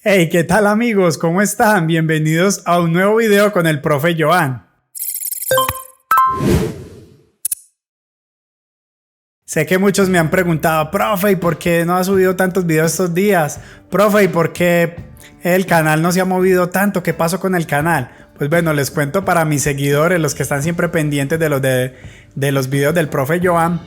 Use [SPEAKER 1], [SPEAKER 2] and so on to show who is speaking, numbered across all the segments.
[SPEAKER 1] Hey, ¿qué tal amigos? ¿Cómo están? Bienvenidos a un nuevo video con el profe Joan. Sé que muchos me han preguntado, profe, ¿y por qué no ha subido tantos videos estos días? Profe, ¿y por qué el canal no se ha movido tanto? ¿Qué pasó con el canal? Pues bueno, les cuento para mis seguidores, los que están siempre pendientes de los videos del profe Joan,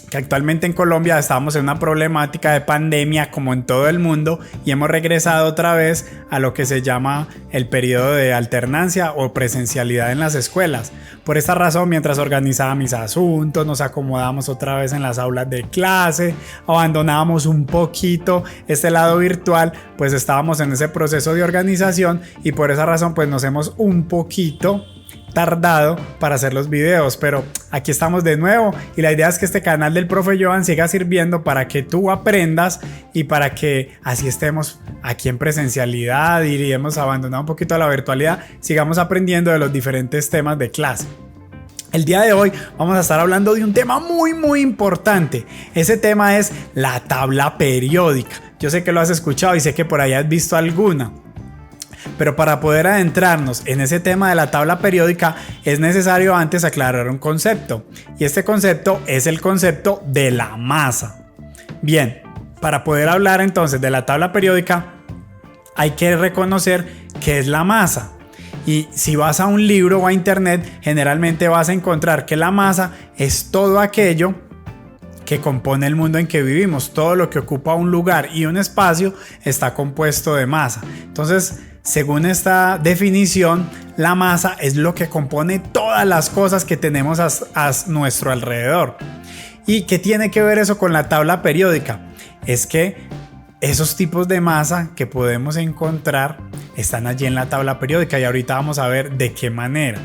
[SPEAKER 1] que actualmente en Colombia estamos en una problemática de pandemia como en todo el mundo y hemos regresado otra vez a lo que se llama el periodo de alternancia o presencialidad en las escuelas. Por esta razón, mientras organizaba mis asuntos, nos acomodamos otra vez en las aulas de clase, abandonábamos un poquito este lado virtual, pues estábamos en ese proceso de organización y por esa razón pues nos hemos un poquito tardado para hacer los videos, pero aquí estamos de nuevo y la idea es que este canal del profe Joan siga sirviendo para que tú aprendas y para que así estemos aquí en presencialidad y hemos abandonado un poquito la virtualidad, sigamos aprendiendo de los diferentes temas de clase. El día de hoy vamos a estar hablando de un tema muy importante. Ese tema es la tabla periódica. Yo sé que lo has escuchado y sé que por ahí has visto alguna. Pero para poder adentrarnos en ese tema de la tabla periódica es necesario antes aclarar un concepto. Y este concepto es el concepto de la masa. Bien, para poder hablar entonces de la tabla periódica hay que reconocer qué es la masa. Y si vas a un libro o a internet, generalmente vas a encontrar que la masa es todo aquello que compone el mundo en que vivimos. Todo lo que ocupa un lugar y un espacio está compuesto de masa. Entonces, según esta definición, la masa es lo que compone todas las cosas que tenemos a nuestro alrededor. ¿Y qué tiene que ver eso con la tabla periódica? Es que esos tipos de masa que podemos encontrar están allí en la tabla periódica y ahorita vamos a ver de qué manera.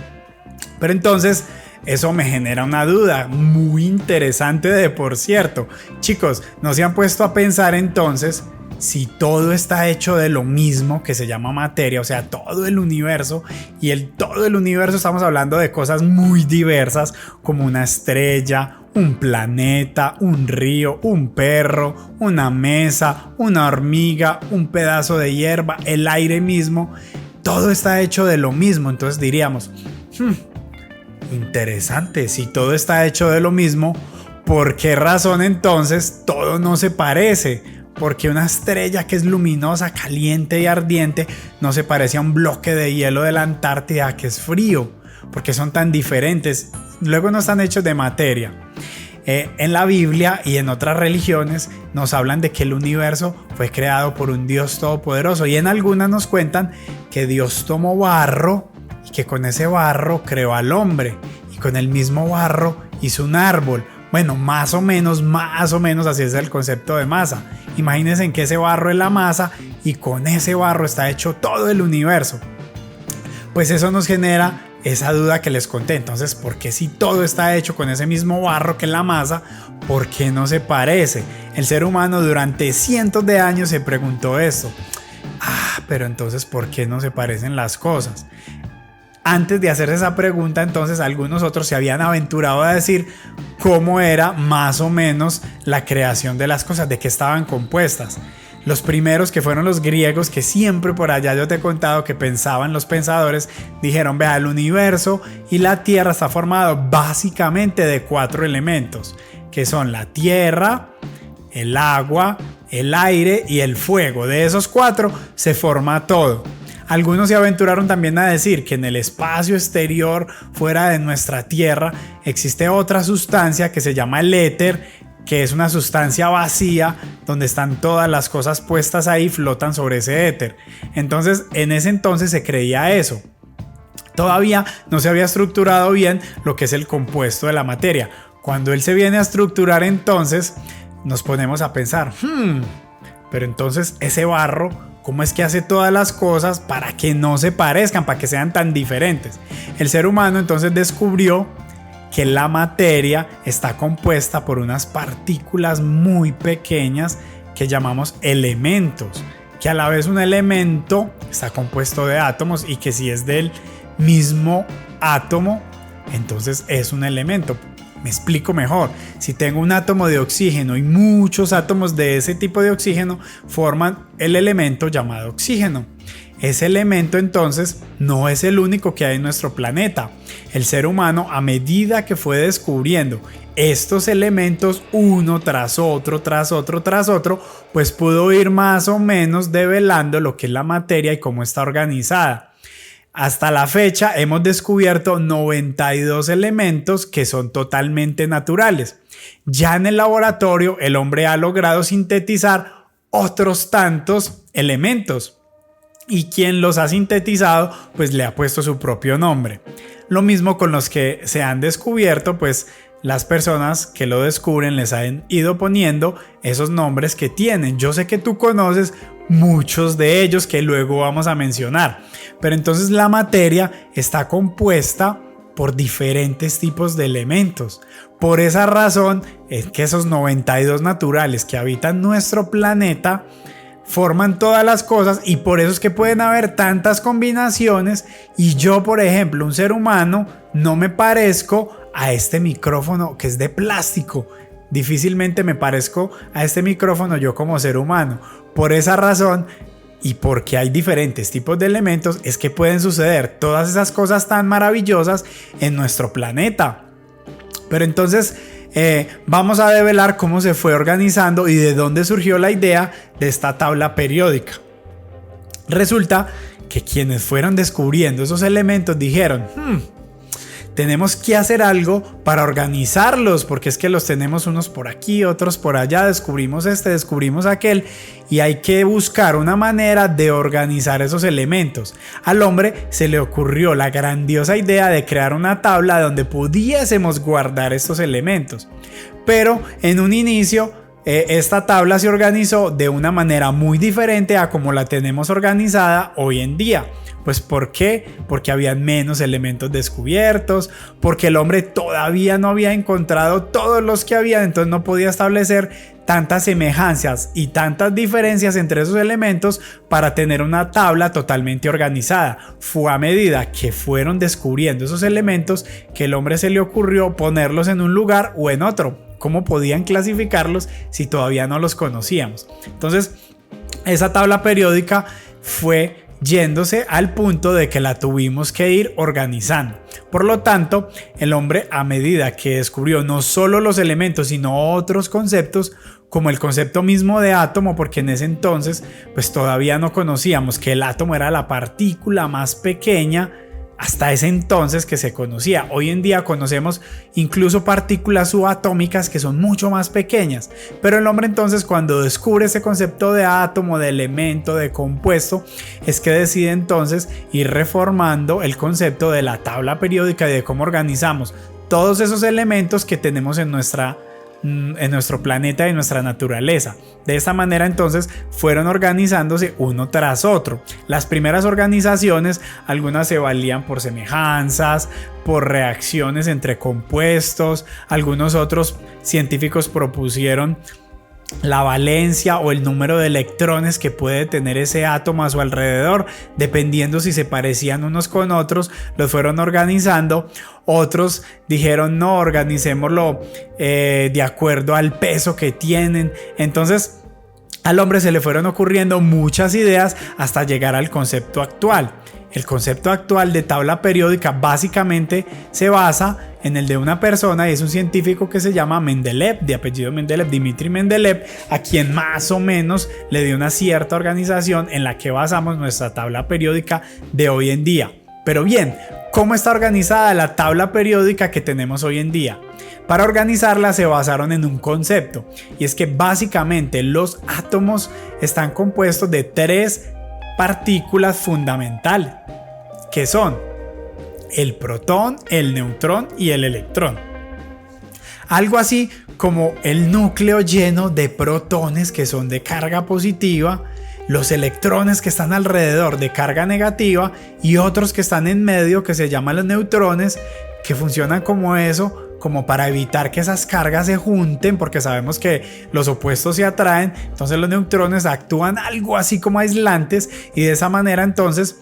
[SPEAKER 1] Pero entonces eso me genera una duda muy interesante de por cierto. Chicos, ¿no se han puesto a pensar entonces si todo está hecho de lo mismo que se llama materia, o sea, todo el universo, y todo el universo estamos hablando de cosas muy diversas como una estrella, un planeta, un río, un perro, una mesa, una hormiga, un pedazo de hierba, el aire mismo, todo está hecho de lo mismo? Entonces diríamos, interesante, si todo está hecho de lo mismo, ¿por qué razón entonces todo no se parece? Porque una estrella que es luminosa, caliente y ardiente no se parece a un bloque de hielo de la Antártida que es frío. Porque son tan diferentes. Luego no están hechos de materia. En la Biblia y en otras religiones nos hablan de que el universo fue creado por un Dios todopoderoso. Y en algunas nos cuentan que Dios tomó barro y que con ese barro creó al hombre. Y con el mismo barro hizo un árbol. Bueno, más o menos así es el concepto de masa. Imagínense en que ese barro es la masa y con ese barro está hecho todo el universo. Pues eso nos genera esa duda que les conté. Entonces, ¿por qué si todo está hecho con ese mismo barro que es la masa, por qué no se parece? El ser humano durante cientos de años se preguntó esto. Pero entonces, ¿por qué no se parecen las cosas? Antes de hacer esa pregunta, entonces algunos otros se habían aventurado a decir cómo era más o menos la creación de las cosas, de qué estaban compuestas. Los primeros, que fueron los griegos, que siempre por allá yo te he contado que pensaban los pensadores, dijeron, vea, el universo y la Tierra está formado básicamente de 4 elementos, que son la tierra, el agua, el aire y el fuego. De esos 4 se forma todo. Algunos se aventuraron también a decir que en el espacio exterior, fuera de nuestra Tierra, existe otra sustancia que se llama el éter, que es una sustancia vacía donde están todas las cosas puestas ahí, flotan sobre ese éter. Entonces, en ese entonces se creía eso. Todavía no se había estructurado bien lo que es el compuesto de la materia. Cuando él se viene a estructurar, entonces nos ponemos a pensar, pero entonces ese barro, ¿cómo es que hace todas las cosas para que no se parezcan, para que sean tan diferentes? El ser humano entonces descubrió que la materia está compuesta por unas partículas muy pequeñas que llamamos elementos, que a la vez un elemento está compuesto de átomos y que si es del mismo átomo, entonces es un elemento. Me explico mejor. Si tengo un átomo de oxígeno y muchos átomos de ese tipo de oxígeno forman el elemento llamado oxígeno. Ese elemento entonces no es el único que hay en nuestro planeta. El ser humano, a medida que fue descubriendo estos elementos uno tras otro, pues pudo ir más o menos develando lo que es la materia y cómo está organizada. Hasta la fecha hemos descubierto 92 elementos que son totalmente naturales. Ya en el laboratorio el hombre ha logrado sintetizar otros tantos elementos y quien los ha sintetizado pues le ha puesto su propio nombre. Lo mismo con los que se han descubierto, pues las personas que lo descubren les han ido poniendo esos nombres que tienen. Yo sé que tú conoces muchos de ellos que luego vamos a mencionar, pero entonces la materia está compuesta por diferentes tipos de elementos. Por esa razón es que esos 92 naturales que habitan nuestro planeta forman todas las cosas y por eso es que pueden haber tantas combinaciones. Y yo, por ejemplo, un ser humano, no me parezco a este micrófono que es de plástico. Difícilmente me parezco a este micrófono yo como ser humano. Por esa razón y porque hay diferentes tipos de elementos es que pueden suceder todas esas cosas tan maravillosas en nuestro planeta. Pero entonces vamos a develar cómo se fue organizando y de dónde surgió la idea de esta tabla periódica. Resulta que quienes fueron descubriendo esos elementos dijeron, tenemos que hacer algo para organizarlos, porque es que los tenemos unos por aquí, otros por allá, descubrimos este, descubrimos aquel, y hay que buscar una manera de organizar esos elementos. Al hombre se le ocurrió la grandiosa idea de crear una tabla donde pudiésemos guardar estos elementos, pero en un inicio esta tabla se organizó de una manera muy diferente a como la tenemos organizada hoy en día. Pues ¿por qué? Porque habían menos elementos descubiertos, porque el hombre todavía no había encontrado todos los que había, entonces no podía establecer tantas semejanzas y tantas diferencias entre esos elementos para tener una tabla totalmente organizada. Fue a medida que fueron descubriendo esos elementos que el hombre se le ocurrió ponerlos en un lugar o en otro. ¿Cómo podían clasificarlos si todavía no los conocíamos? Entonces, esa tabla periódica fue yéndose al punto de que la tuvimos que ir organizando. Por lo tanto, el hombre, a medida que descubrió no solo los elementos, sino otros conceptos, como el concepto mismo de átomo, porque en ese entonces pues todavía no conocíamos que el átomo era la partícula más pequeña hasta ese entonces que se conocía. Hoy en día conocemos incluso partículas subatómicas que son mucho más pequeñas, pero el hombre entonces, cuando descubre ese concepto de átomo, de elemento, de compuesto, es que decide entonces ir reformando el concepto de la tabla periódica y de cómo organizamos todos esos elementos que tenemos en nuestro planeta y en nuestra naturaleza. De esta manera entonces fueron organizándose uno tras otro. Las primeras organizaciones, algunas se valían por semejanzas, por reacciones entre compuestos, algunos otros científicos propusieron la valencia o el número de electrones que puede tener ese átomo a su alrededor, dependiendo si se parecían unos con otros, los fueron organizando. Otros dijeron no, organicémoslo de acuerdo al peso que tienen. Entonces al hombre se le fueron ocurriendo muchas ideas hasta llegar al concepto actual. El concepto actual de tabla periódica básicamente se basa en el de una persona, y es un científico que se llama Mendeleev, de apellido Mendeleev, Dmitri Mendeleev, a quien más o menos le dio una cierta organización en la que basamos nuestra tabla periódica de hoy en día. Pero bien, ¿cómo está organizada la tabla periódica que tenemos hoy en día? Para organizarla se basaron en un concepto, y es que básicamente los átomos están compuestos de tres partículas fundamentales, que son el protón, el neutrón y el electrón. Algo así como el núcleo lleno de protones que son de carga positiva, los electrones que están alrededor de carga negativa y otros que están en medio que se llaman los neutrones, que funcionan como eso, como para evitar que esas cargas se junten, porque sabemos que los opuestos se atraen. Entonces los neutrones actúan algo así como aislantes y de esa manera entonces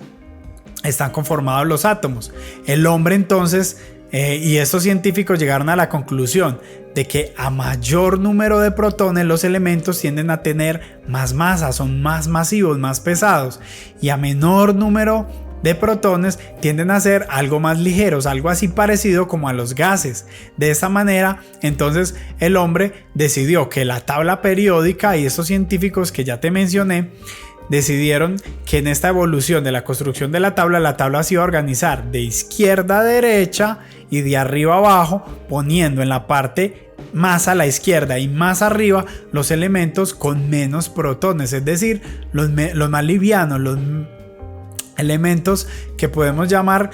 [SPEAKER 1] están conformados los átomos. El hombre entonces Y estos científicos llegaron a la conclusión de que a mayor número de protones los elementos tienden a tener más masa, son más masivos, más pesados, y a menor número de protones tienden a ser algo más ligeros, algo así parecido como a los gases. De esta manera, entonces el hombre decidió que la tabla periódica, y estos científicos que ya te mencioné, decidieron que en esta evolución de la construcción de la tabla se iba a organizar de izquierda a derecha y de arriba a abajo, poniendo en la parte más a la izquierda y más arriba los elementos con menos protones, es decir, los más livianos, los elementos que podemos llamar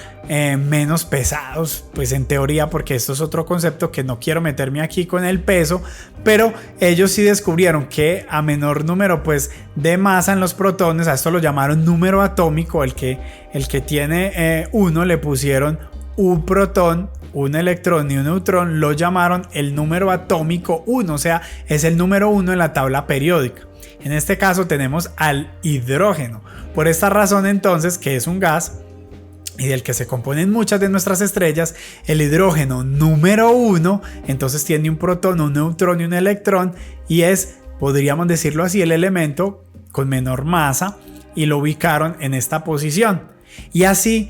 [SPEAKER 1] menos pesados, pues en teoría, porque esto es otro concepto que no quiero meterme aquí con el peso, pero ellos sí descubrieron que a menor número pues de masa en los protones, a esto lo llamaron número atómico, el que tiene uno le pusieron un protón, un electrón y un neutrón, lo llamaron el número atómico 1, o sea, es el número 1 en la tabla periódica. En este caso tenemos al hidrógeno. Por esta razón entonces, que es un gas y del que se componen muchas de nuestras estrellas, el hidrógeno número 1 entonces tiene un protón, un neutrón y un electrón, y es, podríamos decirlo así, el elemento con menor masa, y lo ubicaron en esta posición. Y así,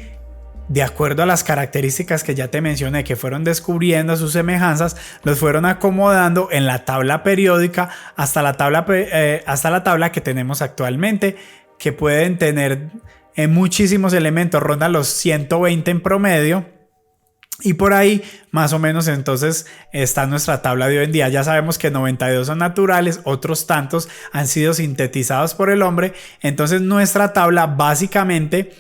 [SPEAKER 1] de acuerdo a las características que ya te mencioné, que fueron descubriendo sus semejanzas, los fueron acomodando en la tabla periódica hasta la tabla que tenemos actualmente, que pueden tener muchísimos elementos, rondan los 120 en promedio. Y por ahí más o menos entonces está nuestra tabla de hoy en día. Ya sabemos que 92 son naturales, otros tantos han sido sintetizados por el hombre. Entonces nuestra tabla básicamente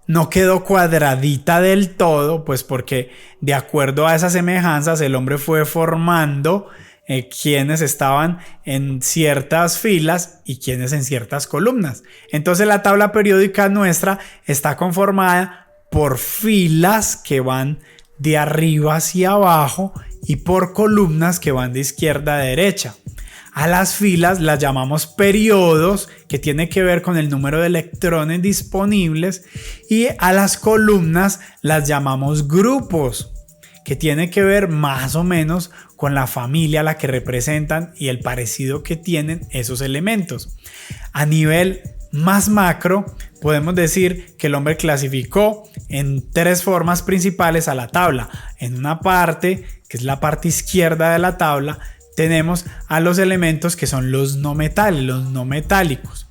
[SPEAKER 1] no quedó cuadradita del todo, pues porque de acuerdo a esas semejanzas el hombre fue formando quienes estaban en ciertas filas y quienes en ciertas columnas. Entonces la tabla periódica nuestra está conformada por filas que van de arriba hacia abajo y por columnas que van de izquierda a derecha. A las filas las llamamos periodos, que tiene que ver con el número de electrones disponibles, y a las columnas las llamamos grupos, que tiene que ver más o menos con la familia a la que representan y el parecido que tienen esos elementos. A nivel más macro, podemos decir que el hombre clasificó en 3 formas principales a la tabla. En una parte, que es la parte izquierda de la tabla, tenemos a los elementos que son los no metales, los no metálicos.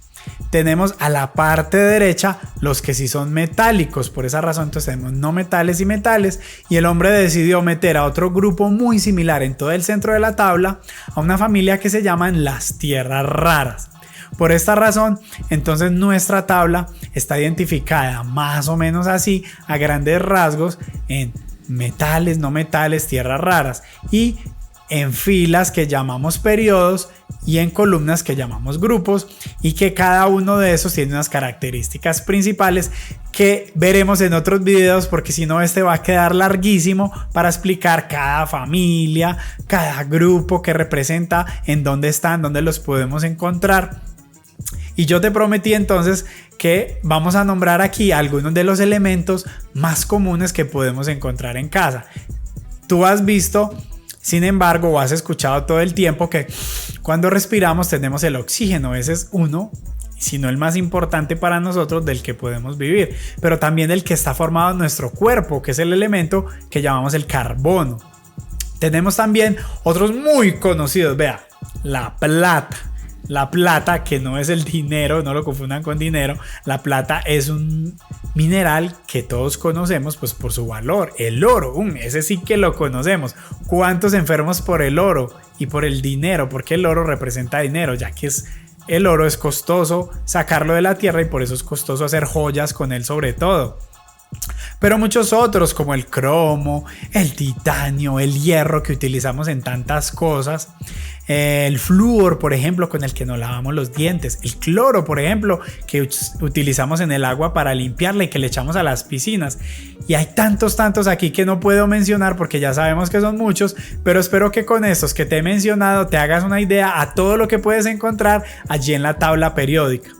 [SPEAKER 1] Tenemos a la parte derecha los que sí son metálicos. Por esa razón entonces tenemos no metales y metales, y el hombre decidió meter a otro grupo muy similar en todo el centro de la tabla, a una familia que se llaman las tierras raras. Por esta razón entonces nuestra tabla está identificada más o menos así, a grandes rasgos, en metales, no metales, tierras raras, y en filas que llamamos periodos y en columnas que llamamos grupos, y que cada uno de esos tiene unas características principales que veremos en otros videos, porque si no este va a quedar larguísimo para explicar cada familia, cada grupo que representa, en dónde están, dónde los podemos encontrar. Y yo te prometí entonces que vamos a nombrar aquí algunos de los elementos más comunes que podemos encontrar en casa. Tú has visto, sin embargo, o has escuchado todo el tiempo que cuando respiramos tenemos el oxígeno. Ese es uno, si no el más importante para nosotros, del que podemos vivir, pero también el que está formado en nuestro cuerpo, que es el elemento que llamamos el carbono. Tenemos también otros muy conocidos, vea, la plata. La plata, que no es el dinero, no lo confundan con dinero. La plata es un mineral que todos conocemos pues por su valor. El oro, ese sí que lo conocemos. ¿Cuántos enfermos por el oro y por el dinero? Porque el oro representa dinero, ya que el oro es costoso sacarlo de la tierra y por eso es costoso hacer joyas con él sobre todo. Pero muchos otros, como el cromo, el titanio, el hierro, que utilizamos en tantas cosas, el flúor, por ejemplo, con el que nos lavamos los dientes, el cloro, por ejemplo, que utilizamos en el agua para limpiarla y que le echamos a las piscinas. Y hay tantos aquí que no puedo mencionar porque ya sabemos que son muchos, pero espero que con estos que te he mencionado te hagas una idea a todo lo que puedes encontrar allí en la tabla periódica.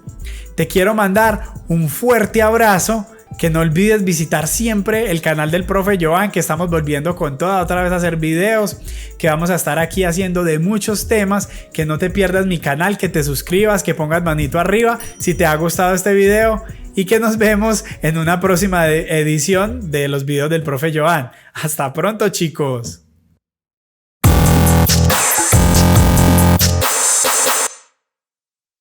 [SPEAKER 1] Te quiero mandar un fuerte abrazo. que no olvides visitar siempre el canal del profe Joan, que estamos volviendo con toda otra vez a hacer videos, que vamos a estar aquí haciendo de muchos temas, que no te pierdas mi canal, que te suscribas, que pongas manito arriba si te ha gustado este video y que nos vemos en una próxima edición de los videos del profe Joan. Hasta pronto, chicos.